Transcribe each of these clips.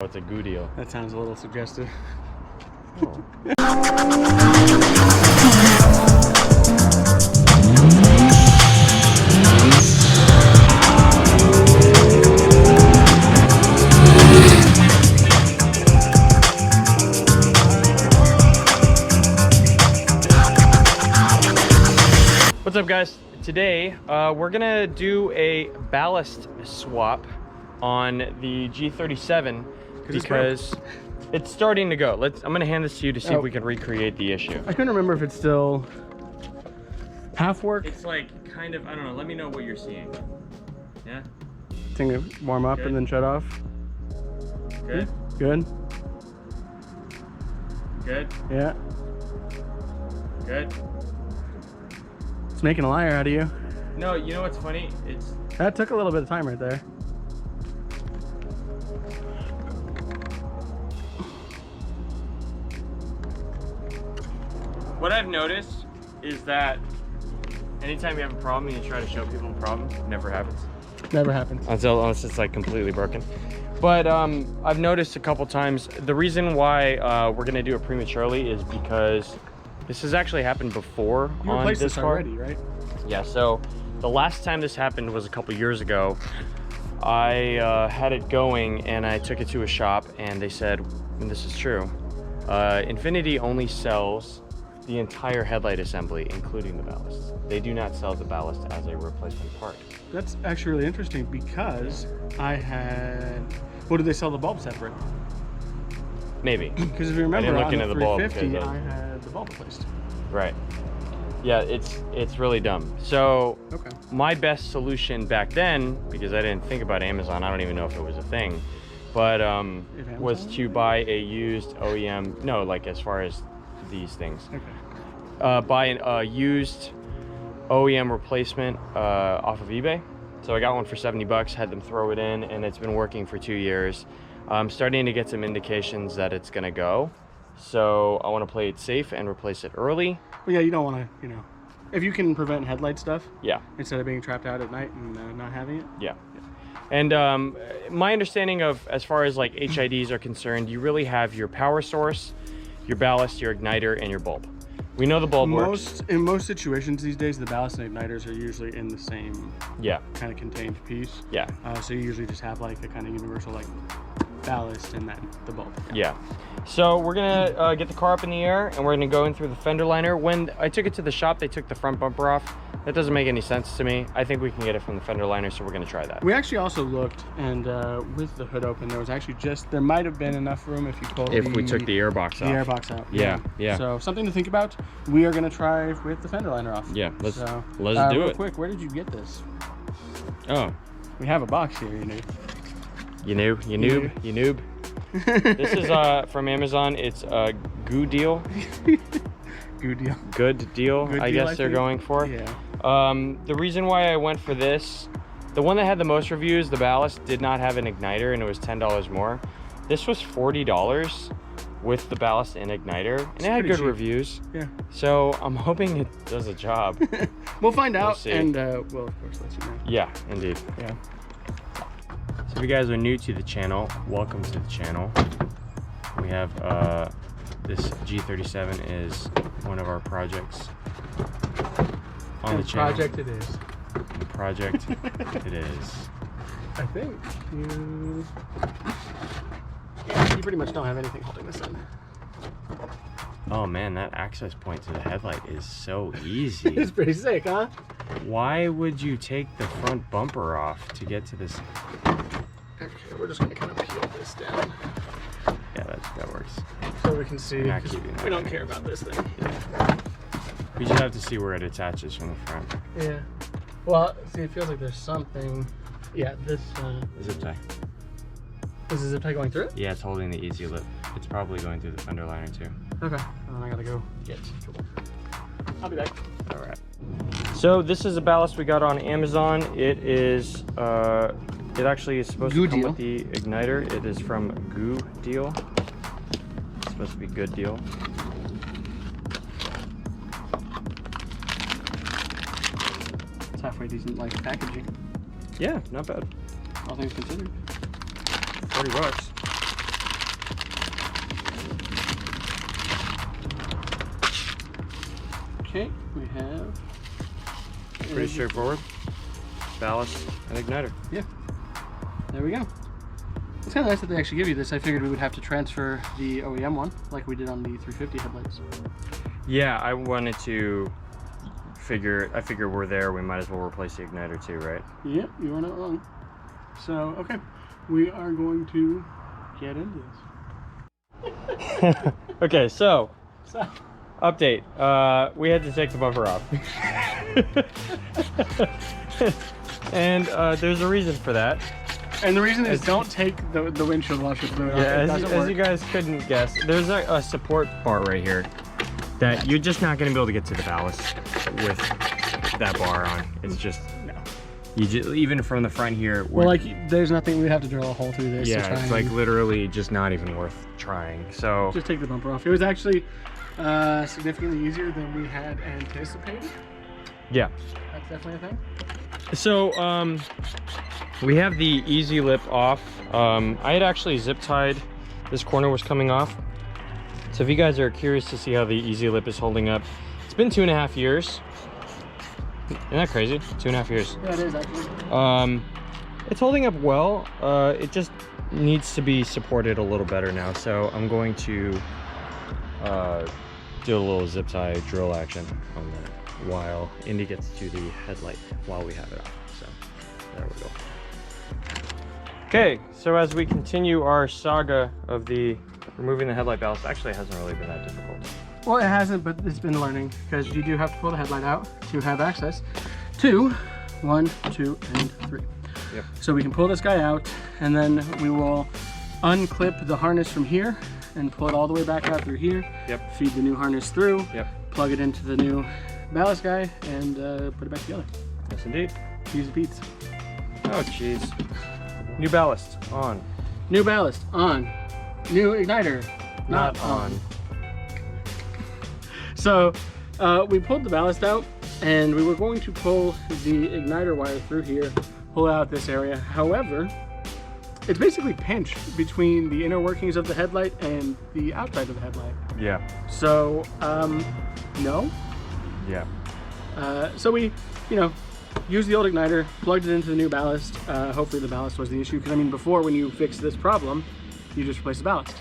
Oh, it's a goo deal. That sounds a little suggestive. Oh. What's up, guys? Today we're gonna do a ballast swap on the G37 because it's starting to go. I'm gonna hand this to you to see if we can recreate the issue. I couldn't remember if it's still half work. It's like kind of, I don't know, let me know what you're seeing. Yeah? Thing to warm up and then shut off. Good? Good? Good? Yeah. Good? It's making a liar out of you. No, you know what's funny? That took a little bit of time right there. What I've noticed is that anytime you have a problem and you try to show people the problem, it never happens. Never happens. Unless it's like completely broken. But I've noticed a couple times, the reason why we're gonna do it prematurely is because this has actually happened before You on replaced this this car already, right? Yeah, so the last time this happened was a couple years ago. I had it going and I took it to a shop and they said, and this is true, Infinity only sells the entire headlight assembly, including the ballast. They do not sell the ballast as a replacement part. That's actually really interesting because I had... Well, did they sell the bulb separate? Maybe. Because if you remember, look on into the the bulb 350, because I had the bulb replaced. Right. Yeah, it's really dumb. So Okay. my best solution back then, because I didn't think about Amazon, I don't even know if it was a thing, but was to buy a used OEM, no, like as far as these things. Okay. Buy a used OEM replacement off of eBay. So I got one for 70 bucks, had them throw it in, and it's been working for 2 years. I'm starting to get some indications that it's gonna go. So I want to play it safe and replace it early. Well, yeah, you don't want to, you know, if you can prevent headlight stuff. Yeah. Instead of being trapped out at night and not having it. Yeah. And my understanding of, as far as like HIDs are concerned, you really have your power source, your ballast, your igniter, and your bulb. We know the bulb works. In most situations these days, the ballast and igniters are usually in the same kind of contained piece. Yeah. So you usually just have like a kind of universal like ballast and then the bulb. Yeah. So we're gonna get the car up in the air and we're gonna go in through the fender liner. When I took it to the shop, they took the front bumper off. That doesn't make any sense to me. I think we can get it from the fender liner, so we're gonna try that. We actually also looked, and with the hood open, there was actually there might have been enough room if you pulled we took the airbox off. The airbox out. Yeah. So something to think about. We are gonna try with the fender liner off. Yeah, let's do real it. Quick, where did you get this? Oh. We have a box here, you know. You noob. This is from Amazon. It's a goo deal. Good deal. Good deal, I guess they're going for. Yeah. The reason why I went for this, the one that had the most reviews, the ballast, did not have an igniter and it was $10 more. This was $40 with the ballast and igniter, and it had good reviews. Yeah. So I'm hoping it does a job. We'll find out, see. and we'll of course let you know. Yeah, indeed. Yeah. So if you guys are new to the channel, welcome to the channel. We have this G37 is one of our projects on the channel. Project it is. The project it is. I think you pretty much don't have anything holding this in. Oh man, that access point to the headlight is so easy. It's pretty sick, huh? Why would you take the front bumper off to get to this? Okay, we're just gonna kind of peel this down. Yeah, that works. So we can see. Not keeping that we don't in. care about this thing. We just have to see where it attaches from the front. Yeah. Well, see, it feels like there's something. Yeah, this. Zip tie. Is the zip tie going through it? Yeah, it's holding the easy lip. It's probably going through the fender liner too. Okay. Then I gotta go get. I'll be back. All right. So this is a ballast we got on Amazon. It is. It actually is supposed to come with the igniter. It is from Goo Deal. It's supposed to be good deal. It's halfway decent, like packaging. Yeah, not bad. All things considered. $40. Okay, we have... Pretty straightforward. Ballast and igniter. Yeah. There we go. It's kind of nice that they actually give you this. I figured we would have to transfer the OEM one, like we did on the 350 headlights. Yeah, I wanted to I figure we're there, we might as well replace the igniter too, right? Yep, you are not wrong. So, okay, we are going to get into this. Okay, so update. We had to take the bumper off. And there's a reason for that. And the reason is don't take the windshield washer fluid off. Yeah, as you guys couldn't guess, there's a support bar right here that you're just not going to be able to get to the ballast with that bar on. It's just, no. You just, even from the front here. Well, like, there's nothing, we'd have to drill a hole through this. Yeah, it's like literally just not even worth trying. So just take the bumper off. It was actually significantly easier than we had anticipated. Yeah. That's definitely a thing. So, we have the easy lip off. I had actually zip tied, this corner was coming off. So if you guys are curious to see how the easy lip is holding up, it's been 2.5 years. Isn't that crazy? 2.5 years. Yeah, it is actually. It's holding up well. It just needs to be supported a little better now. So I'm going to do a little zip tie drill action on that while Indy gets to the headlight while we have it off. So there we go. Okay, so as we continue our saga of the removing the headlight ballast, actually it hasn't really been that difficult. Well, it hasn't, but it's been learning because you do have to pull the headlight out to have access to 1, 2, and 3. Yep. So we can pull this guy out, and then we will unclip the harness from here and pull it all the way back out through here. Yep. Feed the new harness through. Yep. Plug it into the new ballast guy and put it back together. Yes, indeed. Easy peats. Oh, jeez. New ballast on. New ballast on. New igniter not on. So we pulled the ballast out, and we were going to pull the igniter wire through here, pull out this area. However, it's basically pinched between the inner workings of the headlight and the outside of the headlight. Yeah. So, no. Yeah. So we, used the old igniter, plugged it into the new ballast. Hopefully the ballast was the issue, because I mean, before, when you fix this problem, you just replace the ballast.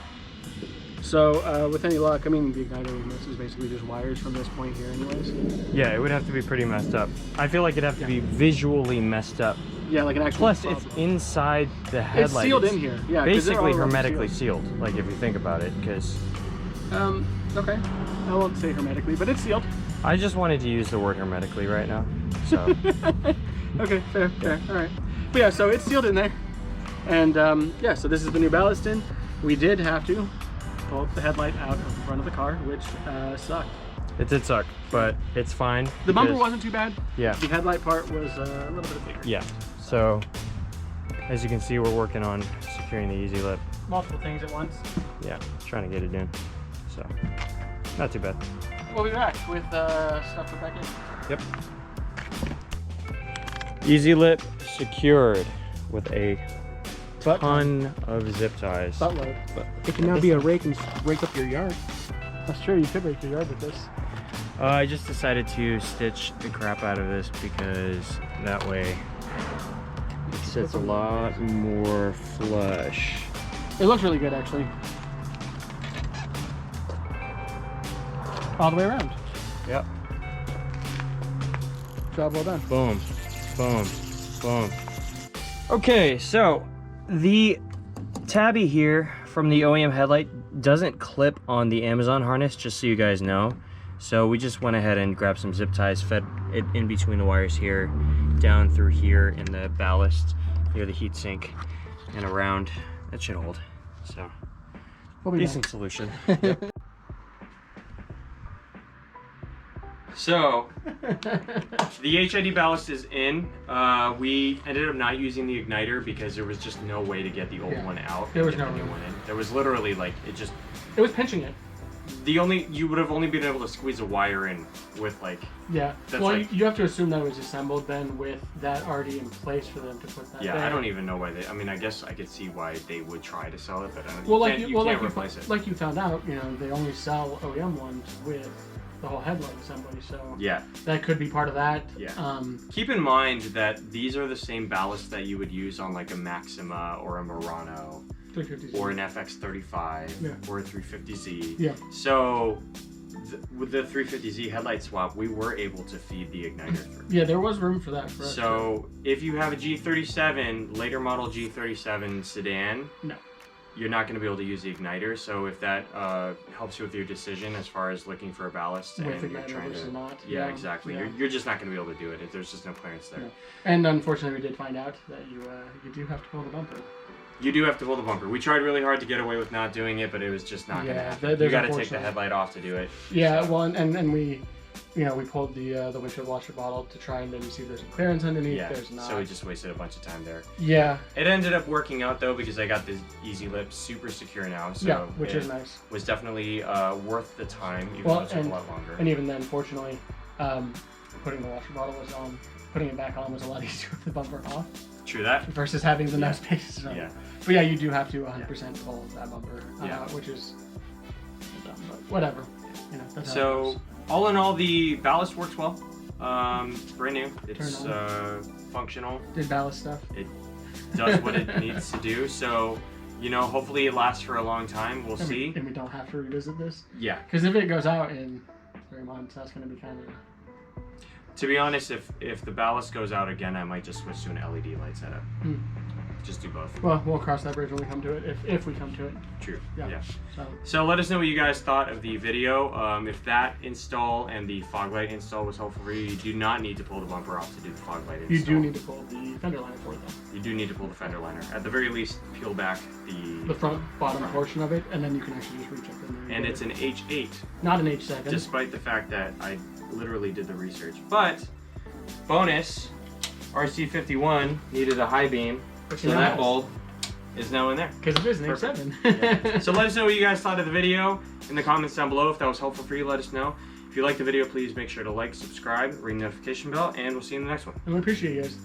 So with any luck, I mean, the igniter in this is basically just wires from this point here anyways. Yeah, it would have to be pretty messed up. I feel like it'd have to be visually messed up. Yeah, like an actual Plus, problem. it's inside the headlight. It's sealed in here. Yeah, basically hermetically sealed. Like if you think about it, because. Okay. I won't say hermetically, but it's sealed. I just wanted to use the word hermetically right now. So. Okay, fair. All right. But yeah, so it's sealed in there, and yeah, so this is the new ballast in. We did have to pull the headlight out of the front of the car, which sucked. It did suck, but it's fine. The bumper wasn't too bad. Yeah. The headlight part was a little bit bigger. Yeah. So, as you can see, we're working on securing the easy lip. Multiple things at once. Yeah, trying to get it in. So, not too bad. We'll be back with stuff put back in. Yep. Easy lip secured with a ton of zip ties. Buttload. It can now be a rake and rake up your yard. That's true, you could rake your yard with this. I just decided to stitch the crap out of this because that way it sits a lot more flush. It looks really good, actually. All the way around. Yep. Job well done. Boom, boom, boom. Okay, so the tabby here from the OEM headlight doesn't clip on the Amazon harness, just so you guys know. So we just went ahead and grabbed some zip ties, fed it in between the wires here, down through here in the ballast near the heat sink, and around. That should hold. So decent solution. Yep. So the HID ballast is in. We ended up not using the igniter because there was just no way to get the old one out. There was and no get the new one in. There was literally like it was pinching it. You would have only been able to squeeze a wire in with like. Yeah. That's well, like, you have to assume that it was assembled then with that already in place for them to put that. Yeah, there. I don't even know why they. I mean, I guess I could see why they would try to sell it, but I don't. Well, You can't replace it. Like you found out, they only sell OEM ones with the whole headlight assembly. So Yeah. that could be part of that. Yeah. Keep in mind that these are the same ballasts that you would use on like a Maxima or a Murano 350Z. or an FX35 Yeah. or a 350Z. Yeah. So with the 350Z headlight swap, we were able to feed the igniter through. Yeah, there was room for that. For us, So if you have a G37, later model G37 sedan, no, you're not going to be able to use the igniter. So if that helps you with your decision as far as looking for a ballast with and you're igniter trying versus to, not. yeah, exactly. Yeah. You're just not going to be able to do it. There's just no clearance there. No. And unfortunately, we did find out that you do have to pull the bumper. You do have to pull the bumper. We tried really hard to get away with not doing it, but it was just not going to happen. You got to take the headlight off to do it. Yeah, so. well, and we, we pulled the windshield washer bottle to try and maybe see if there's some clearance underneath. Yeah, There's not. so we just wasted a bunch of time there. Yeah. It ended up working out though because I got this easy lip super secure now. So yeah, which is nice. Was definitely worth the time, even Well, though it took a lot longer. And even then, fortunately, putting the washer bottle was on. Putting it back on was a lot easier with the bumper off. True that. Versus having the nose space. So. Yeah. But yeah, you do have to 100% pull that bumper, Yeah. which is dumb, but whatever. That's how it goes. All in all, the ballast works well. It's brand new. It's functional. Did ballast stuff. It does what it needs to do. So, hopefully it lasts for a long time. We'll see. And we don't have to revisit this. Yeah. Because if it goes out in 3 months, that's going to be kind of. To be honest, if the ballast goes out again, I might just switch to an LED light setup. Just do both. Well, we'll cross that bridge when we come to it, if we come to it. True. Yeah. Yeah. So let us know what you guys thought of the video. If that install and the fog light install was helpful for you, you do not need to pull the bumper off to do the fog light install. you do need to pull the fender liner for it, though. You do need to pull the fender liner. At the very least, peel back the front bottom portion of it, and then you can actually just reach up in there. And it's an H8. Not an H7. Despite the fact that I literally did the research. But, bonus, RC51 needed a high beam, so that bulb is now in there. Because it is an H7. Yeah. So let us know what you guys thought of the video in the comments down below. If that was helpful for you, let us know. If you liked the video, please make sure to like, subscribe, ring the notification bell, and we'll see you in the next one. And we appreciate you guys.